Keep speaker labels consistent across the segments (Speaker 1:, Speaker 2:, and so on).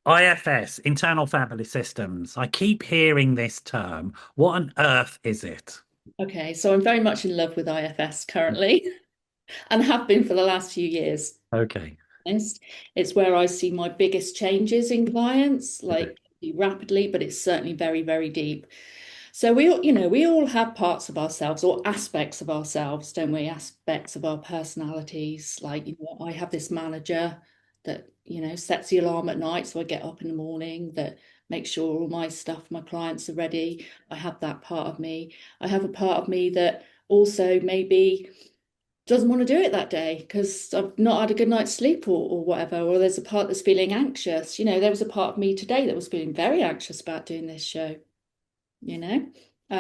Speaker 1: IFS, internal family systems. I keep hearing this term. What on earth is it?
Speaker 2: Okay, so I'm very much in love with IFS currently and have been for the last few years.
Speaker 1: Okay.
Speaker 2: Honest. It's where I see my biggest changes in clients,
Speaker 1: Okay.
Speaker 2: like rapidly, but it's certainly very, very deep. So we all have parts of ourselves or aspects of ourselves, don't we? Aspects of our personalities. Like, I have this manager that, sets the alarm at night, so I get up in the morning, that makes sure all my stuff, my clients are ready. I have that part of me. I have a part of me that also maybe doesn't want to do it that day because I've not had a good night's sleep or whatever, or there's a part that's feeling anxious. There was a part of me today that was feeling very anxious about doing this show, you know,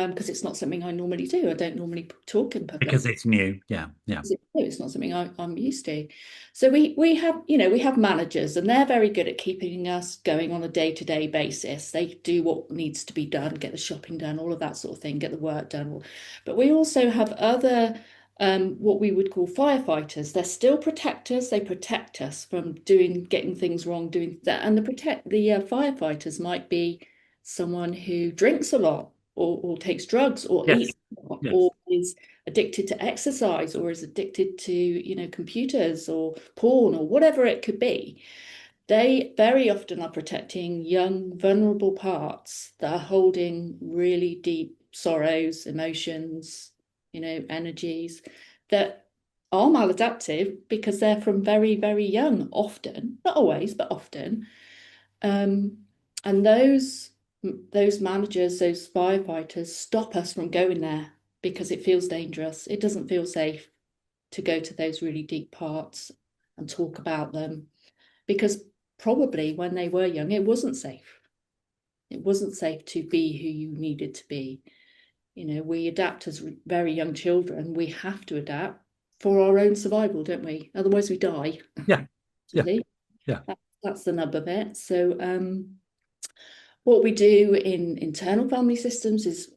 Speaker 2: because it's not something I normally do. I don't normally talk in
Speaker 1: Because
Speaker 2: public.
Speaker 1: it's new. Yeah. Yeah.
Speaker 2: It's not something I'm used to. So we have managers, and they're very good at keeping us going on a day-to-day basis. They do what needs to be done, get the shopping done, all of that sort of thing, get the work done. But we also have other what we would call firefighters. They're still protectors. They protect us from getting things wrong, doing that. And the firefighters might be someone who drinks a lot, or takes drugs, or
Speaker 1: Yes.
Speaker 2: eats a lot,
Speaker 1: Yes.
Speaker 2: or is addicted to exercise, or is addicted to, computers or porn or whatever it could be. They very often are protecting young, vulnerable parts that are holding really deep sorrows, emotions, energies that are maladaptive because they're from very, very young, often, not always, but often. Um, and those managers, those firefighters stop us from going there because it feels dangerous. It doesn't feel safe to go to those really deep parts and talk about them because probably when they were young, it wasn't safe. It wasn't safe to be who you needed to be. We adapt as very young children. We have to adapt for our own survival, don't we? Otherwise, we die.
Speaker 1: Yeah. Yeah.
Speaker 2: Actually,
Speaker 1: Yeah.
Speaker 2: that's the nub of it. So, what we do in internal family systems is,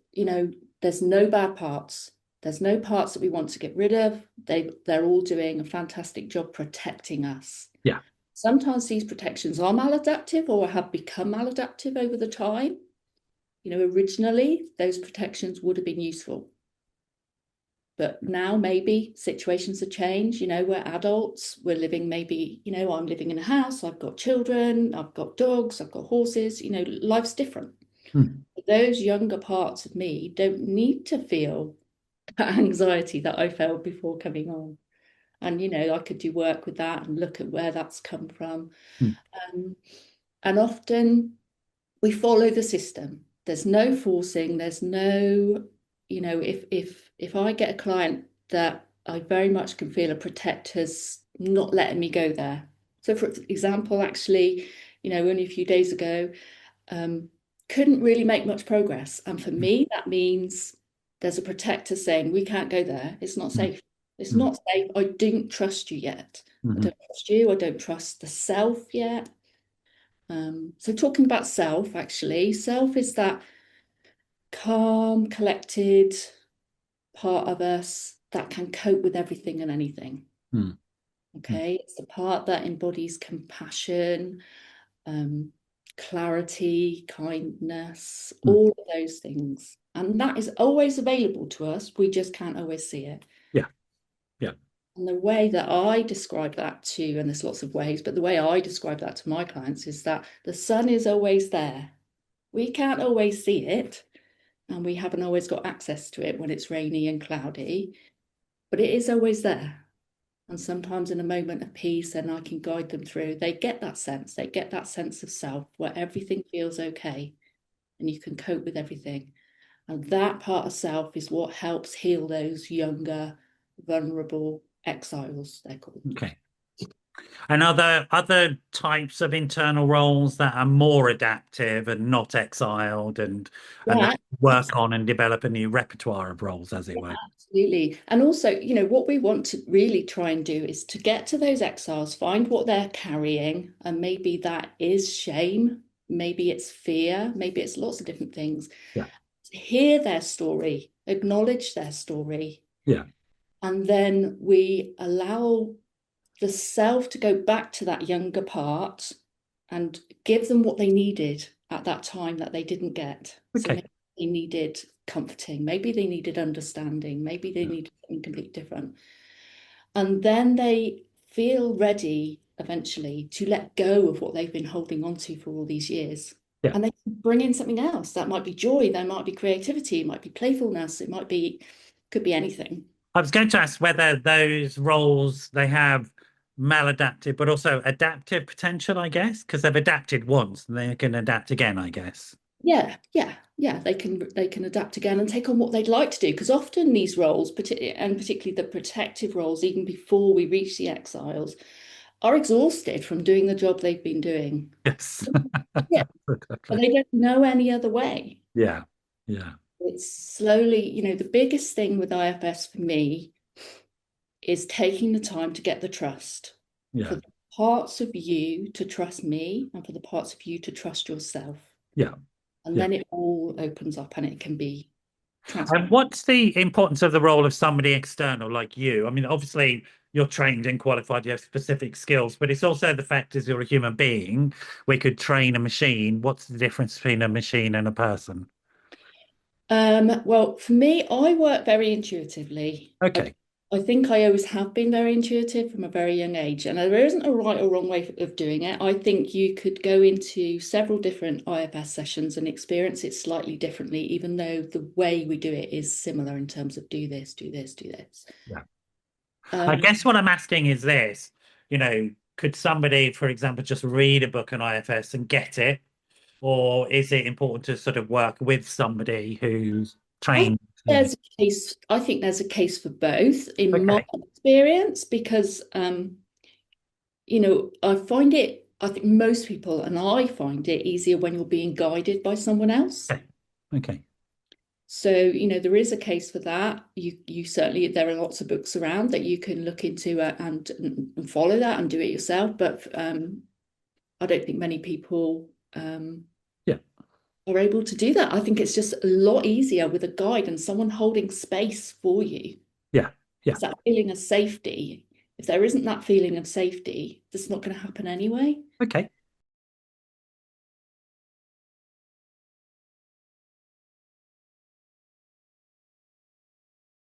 Speaker 2: there's no bad parts. There's no parts that we want to get rid of. They're all doing a fantastic job protecting us.
Speaker 1: Yeah.
Speaker 2: Sometimes these protections are maladaptive or have become maladaptive over the time. Originally, those protections would have been useful. But now maybe situations have changed. We're adults, we're living maybe, I'm living in a house, I've got children, I've got dogs, I've got horses, life's different.
Speaker 1: Hmm.
Speaker 2: Those younger parts of me don't need to feel that anxiety that I felt before coming on. And, I could do work with that and look at where that's come from.
Speaker 1: Hmm.
Speaker 2: Um, and often we follow the system. There's no forcing, there's no, if I get a client that I very much can feel a protector's not letting me go there. So for example, actually, only a few days ago, um, couldn't really make much progress. And for
Speaker 1: Hmm.
Speaker 2: me, that means there's a protector saying, we can't go there. It's not
Speaker 1: Hmm.
Speaker 2: safe. It's
Speaker 1: Hmm.
Speaker 2: not safe. I don't trust you yet. I
Speaker 1: Hmm.
Speaker 2: don't trust you. I don't trust the self yet. So talking about self, actually, self is that calm, collected part of us that can cope with everything and anything.
Speaker 1: Hmm. Hmm.
Speaker 2: Okay, it's the part that embodies compassion, um, clarity, kindness,
Speaker 1: Hmm.
Speaker 2: all of those things. And that is always available to us. We just can't always see it.
Speaker 1: Yeah. Yeah.
Speaker 2: And the way that I describe that to, and there's lots of ways, but the way I describe that to my clients is that the sun is always there. We can't always see it, and we haven't always got access to it when it's rainy and cloudy, but it is always there. And sometimes in a moment of peace, and I can guide them through, they get that sense of self where everything feels okay and you can cope with everything. And that part of self is what helps heal those younger, vulnerable exiles, they're called.
Speaker 1: Okay. And are there other types of internal roles that are more adaptive and not exiled and that
Speaker 2: Yeah,
Speaker 1: work on and develop a new repertoire of roles, as it
Speaker 2: yeah,
Speaker 1: were?
Speaker 2: absolutely. And also, what we want to really try and do is to get to those exiles, find what they're carrying, and maybe that is shame, maybe it's fear, maybe it's lots of different things.
Speaker 1: Yeah.
Speaker 2: Hear their story, acknowledge their story,
Speaker 1: Yeah.
Speaker 2: and then we allow the self to go back to that younger part and give them what they needed at that time that they didn't get. So
Speaker 1: Okay.
Speaker 2: maybe they needed comforting, maybe they needed understanding, maybe they
Speaker 1: Yeah.
Speaker 2: needed something completely different. And then they feel ready eventually to let go of what they've been holding on to for all these years.
Speaker 1: Yeah.
Speaker 2: And they can bring in something else. That might be joy, there might be creativity, it might be playfulness, it might be, could be anything.
Speaker 1: I was going to ask whether those roles they have maladaptive, but also adaptive potential, I guess, because they've adapted once and they can adapt again, I guess.
Speaker 2: Yeah, yeah, yeah. They can adapt again and take on what they'd like to do. Because often these roles, particularly the protective roles, even before we reach the exiles, are exhausted from doing the job they've been doing.
Speaker 1: Yes.
Speaker 2: Yeah, and
Speaker 1: Exactly.
Speaker 2: they don't know any other way.
Speaker 1: Yeah. Yeah.
Speaker 2: It's slowly, the biggest thing with IFS for me is taking the time to get the trust for
Speaker 1: Yeah.
Speaker 2: the parts of you to trust me and for the parts of you to trust yourself.
Speaker 1: Yeah.
Speaker 2: And
Speaker 1: Yeah.
Speaker 2: then it all opens up and it can be
Speaker 1: And
Speaker 2: transformed.
Speaker 1: what's the importance of the role of somebody external like you? I mean, obviously you're trained and qualified, you have specific skills, but it's also the fact is you're a human being. We could train a machine. What's the difference between a machine and a person?
Speaker 2: Well, for me, I work very intuitively.
Speaker 1: Okay.
Speaker 2: I think I always have been very intuitive from a very young age, and there isn't a right or wrong way of doing it. I think you could go into several different IFS sessions and experience it slightly differently, even though the way we do it is similar in terms of do this, do this, do this.
Speaker 1: Yeah. I
Speaker 2: Um,
Speaker 1: guess what I'm asking is this, could somebody, for example, just read a book on IFS and get it? Or is it important to sort of work with somebody who's
Speaker 2: I think
Speaker 1: trained?
Speaker 2: there's a case for both in my
Speaker 1: Okay.
Speaker 2: experience because I think most people, and I find it easier when you're being guided by someone else.
Speaker 1: Okay. Okay.
Speaker 2: So, there is a case for that. You certainly, there are lots of books around that you can look into and follow that and do it yourself. But I don't think many people
Speaker 1: Yeah.
Speaker 2: are able to do that. I think it's just a lot easier with a guide and someone holding space for you.
Speaker 1: Yeah. Yeah.
Speaker 2: It's that feeling of safety. If there isn't that feeling of safety, that's not going to happen anyway.
Speaker 1: Okay.